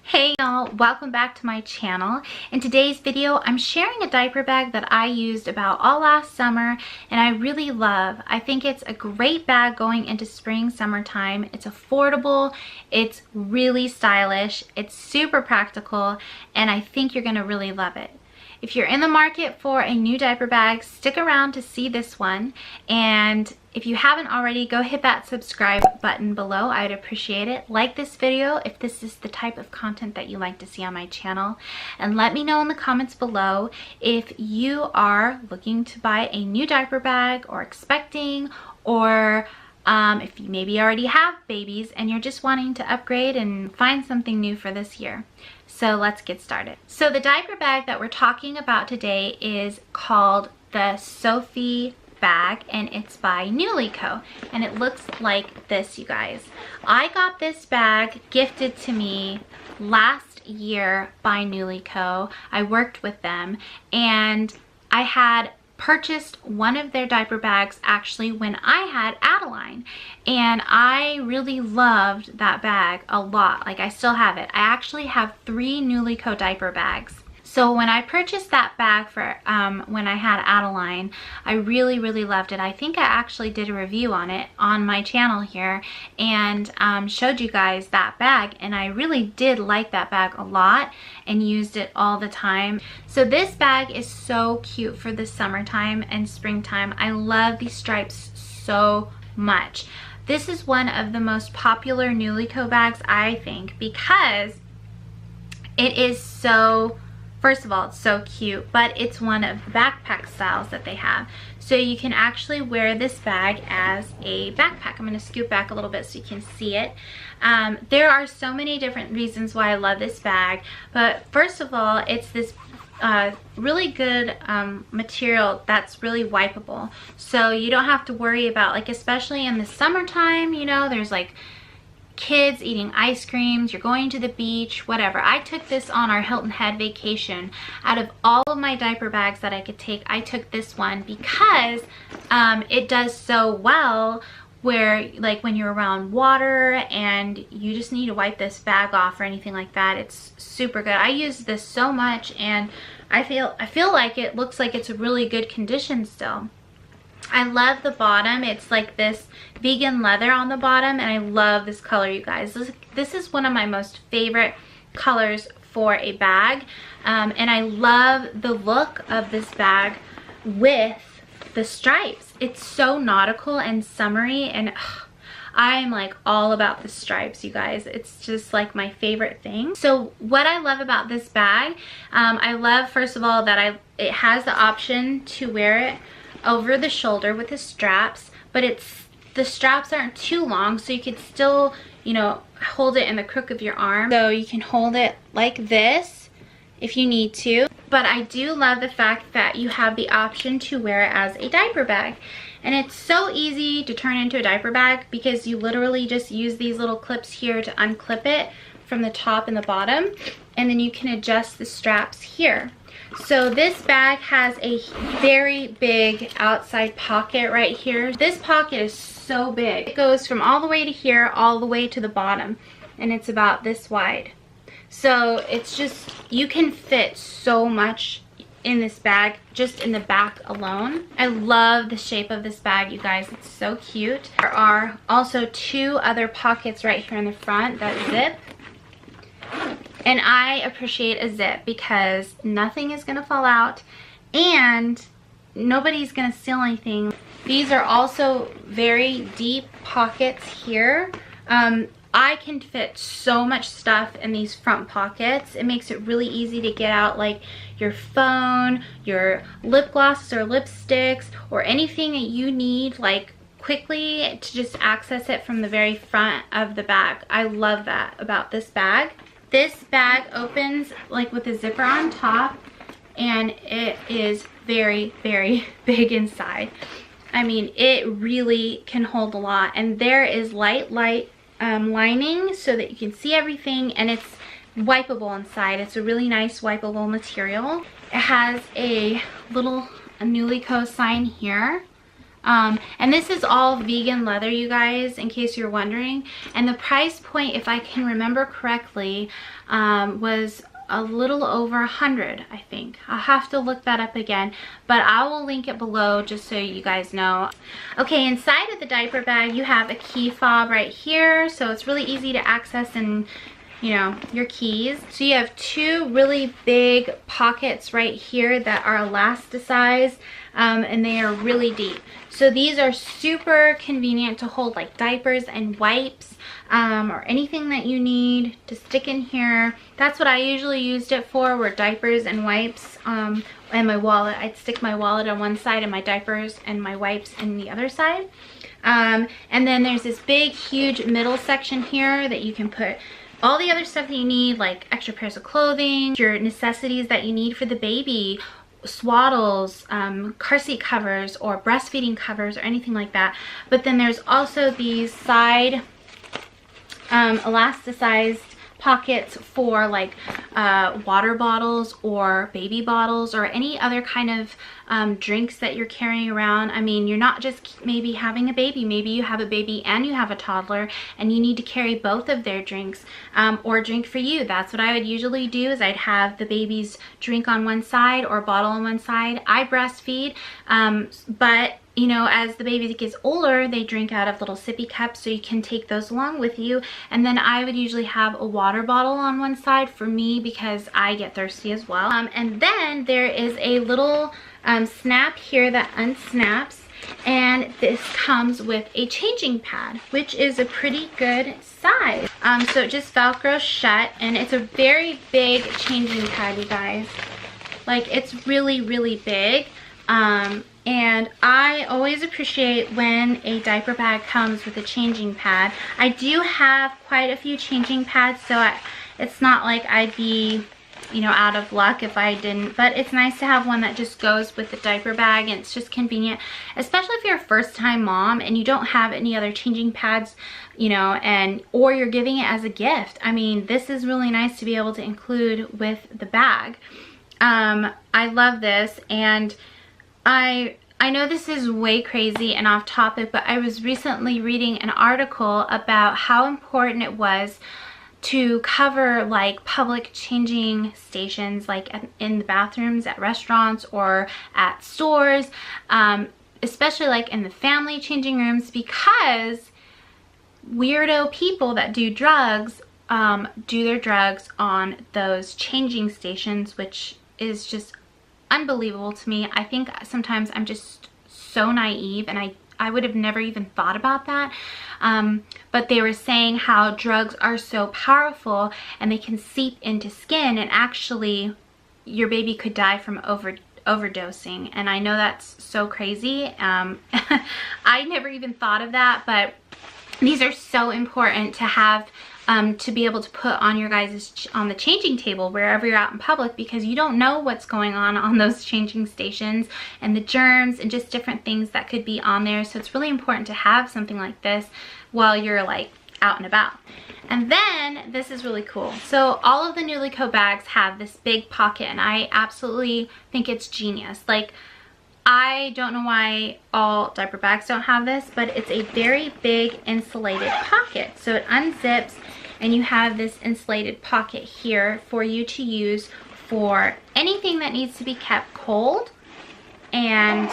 Hey y'all, welcome back to my channel. In today's video, I'm sharing a diaper bag that I used about all last summer and I really love. I think it's a great bag going into spring, summertime. It's affordable, it's really stylish, it's super practical, and I think you're gonna really love it. If you're in the market for a new diaper bag, stick around to see this one. And if you haven't already, go hit that subscribe button below. I'd appreciate it. Like this video if this is the type of content that you like to see on my channel. And let me know in the comments below if you are looking to buy a new diaper bag or expecting, or if you maybe already have babies and you're just wanting to upgrade and find something new for this year. So let's get started. So the diaper bag that we're talking about today is called the Sophia bag, and it's by Newlie Co. And it looks like this, you guys. I got this bag gifted to me last year by Newlie Co. I worked with them and I had purchased one of their diaper bags actually when I had Adeline, and I really loved that bag a lot. Like, I still have it. I actually have 3 Newlie Co diaper bags. So when I purchased that bag for when I had Adeline, I really loved it. I think I actually did a review on it on my channel here and showed you guys that bag, and I really did like that bag a lot and used it all the time. So this bag is so cute for the summertime and springtime. I love these stripes so much. This is one of the most popular Newlie Co bags, I think, because it is so, first of all, it's so cute, but it's one of the backpack styles that they have. So you can actually wear this bag as a backpack. I'm going to scoot back a little bit so you can see it. There are so many different reasons why I love this bag, but first of all, it's this really good material that's really wipeable. So you don't have to worry about, like, especially in the summertime, you know, there's like kids eating ice creams, you're going to the beach, whatever. I took this on our Hilton Head vacation. Out of all of my diaper bags that I could take, I took this one because it does so well where, like, when you're around water and you just need to wipe this bag off or anything like that, it's super good. I use this so much and I feel like it looks like it's a really good condition still. I love the bottom. It's like this vegan leather on the bottom, and I love this color, you guys. This is one of my most favorite colors for a bag, and I love the look of this bag with the stripes. It's so nautical and summery, and I'm like all about the stripes, you guys. It's just like my favorite thing. So what I love about this bag, I love, first of all, that it has the option to wear it over the shoulder with the straps, but the straps aren't too long, so you could still, you know, hold it in the crook of your arm. So you can hold it like this if you need to. But I do love the fact that you have the option to wear it as a diaper bag. And it's so easy to turn into a diaper bag because you literally just use these little clips here to unclip it from the top and the bottom, and then you can adjust the straps here. So this bag has a very big outside pocket right here. This pocket is so big. It goes from all the way to here, all the way to the bottom, and it's about this wide. So it's just, you can fit so much in this bag just in the back alone. I love the shape of this bag, you guys. It's so cute. There are also 2 other pockets right here in the front that zip. And I appreciate a zip because nothing is gonna fall out and nobody's gonna steal anything. These are also very deep pockets here. I can fit so much stuff in these front pockets. It makes it really easy to get out, like, your phone, your lip glosses or lipsticks, or anything that you need, like, quickly to just access it from the very front of the bag. I love that about this bag. This bag opens like with a zipper on top, and it is very big inside. I mean, it really can hold a lot, and there is light lining so that you can see everything, and it's wipeable inside. It's a really nice wipeable material. It has a little Newlie Co sign here. And this is all vegan leather, you guys, in case you're wondering. And the price point, if I can remember correctly, was a little over 100, I think. I'll have to look that up again, but I will link it below just so you guys know. Okay, inside of the diaper bag, you have a key fob right here, so it's really easy to access and, you know, your keys. So you have two really big pockets right here that are elasticized, and they are really deep. So these are super convenient to hold like diapers and wipes, or anything that you need to stick in here. That's what I usually used it for, were diapers and wipes, and my wallet. I'd stick my wallet on one side and my diapers and my wipes in the other side. And then there's this big, huge middle section here that you can put all the other stuff that you need, like extra pairs of clothing, your necessities that you need for the baby, swaddles, car seat covers, or breastfeeding covers, or anything like that. But then there's also these side elasticized pockets for like water bottles or baby bottles or any other kind of drinks that you're carrying around. I mean, you're not just maybe having a baby, maybe you have a baby and you have a toddler and you need to carry both of their drinks, or drink for you. That's what I would usually do, is I'd have the baby's drink on one side or bottle on one side. I breastfeed, but you know, as the baby gets older, they drink out of little sippy cups, so you can take those along with you. And then I would usually have a water bottle on one side for me because I get thirsty as well. And then there is a little snap here that unsnaps, and this comes with a changing pad, which is a pretty good size. So it just velcros shut, and it's a very big changing pad, you guys. Like, it's really, really big. And I always appreciate when a diaper bag comes with a changing pad. I do have quite a few changing pads, so it's not like I'd be, you know, out of luck if I didn't. But it's nice to have one that just goes with the diaper bag, and it's just convenient, especially if you're a first-time mom and you don't have any other changing pads, you know, or you're giving it as a gift. I mean, this is really nice to be able to include with the bag. I love this, and I know this is way crazy and off topic, but I was recently reading an article about how important it was to cover like public changing stations, like in the bathrooms at restaurants or at stores, especially like in the family changing rooms, because weirdo people that do drugs do their drugs on those changing stations, which is just unbelievable to me. I think sometimes I'm just so naive, and I would have never even thought about that. But they were saying how drugs are so powerful and they can seep into skin, and actually your baby could die from overdosing. And I know that's so crazy. I never even thought of that, but these are so important to have, to be able to put on your guys' on the changing table wherever you're out in public, because you don't know what's going on those changing stations, and the germs and just different things that could be on there. So it's really important to have something like this while you're like out and about. And then this is really cool. So all of the Newlie Co bags have this big pocket, and I absolutely think it's genius. Like, I don't know why all diaper bags don't have this, but it's a very big insulated pocket. So it unzips, and you have this insulated pocket here for you to use for anything that needs to be kept cold. And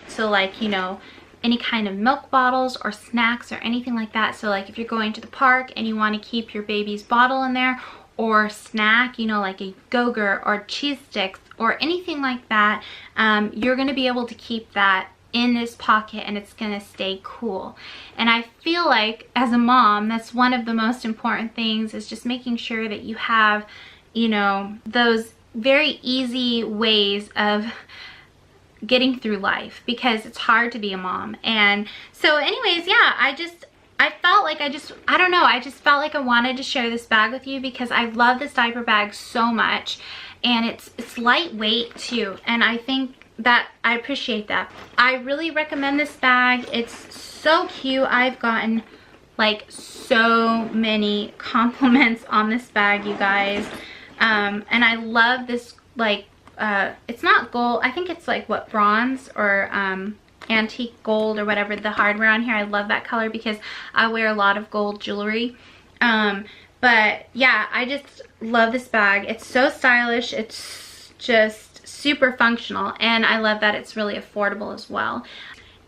so like, you know, any kind of milk bottles or snacks or anything like that. So like if you're going to the park and you want to keep your baby's bottle in there, or snack, you know, like a Go-Gurt or cheese sticks or anything like that, you're going to be able to keep that in this pocket, and it's going to stay cool. And I feel like as a mom, that's one of the most important things, is just making sure that you have, you know, those very easy ways of getting through life, because it's hard to be a mom. And so anyways, yeah, I felt like I don't know, I just felt like I wanted to share this bag with you because I love this diaper bag so much, and it's lightweight too, and I think that I appreciate that. I really recommend this bag. It's so cute. I've gotten like so many compliments on this bag, you guys, and I love this, like it's not gold, I think it's like what, bronze or antique gold or whatever the hardware on here. I love that color because I wear a lot of gold jewelry. But yeah, I just love this bag. It's so stylish. It's just super functional, and I love that it's really affordable as well.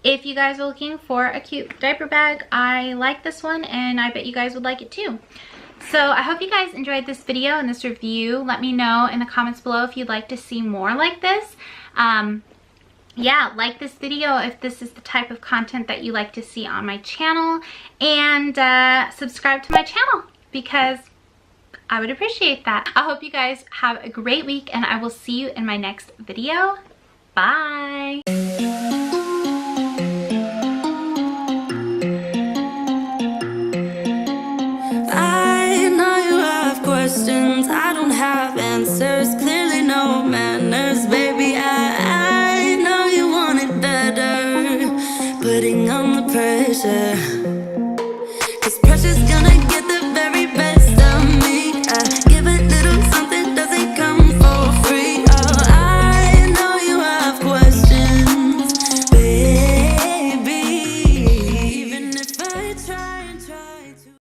If you guys are looking for a cute diaper bag, I like this one, and I bet you guys would like it too. So I hope you guys enjoyed this video and this review. Let me know in the comments below if you'd like to see more like this. Yeah, like this video if this is the type of content that you like to see on my channel, and subscribe to my channel because I would appreciate that. I hope you guys have a great week, and I will see you in my next video. Bye! I know you have questions, I don't have answers.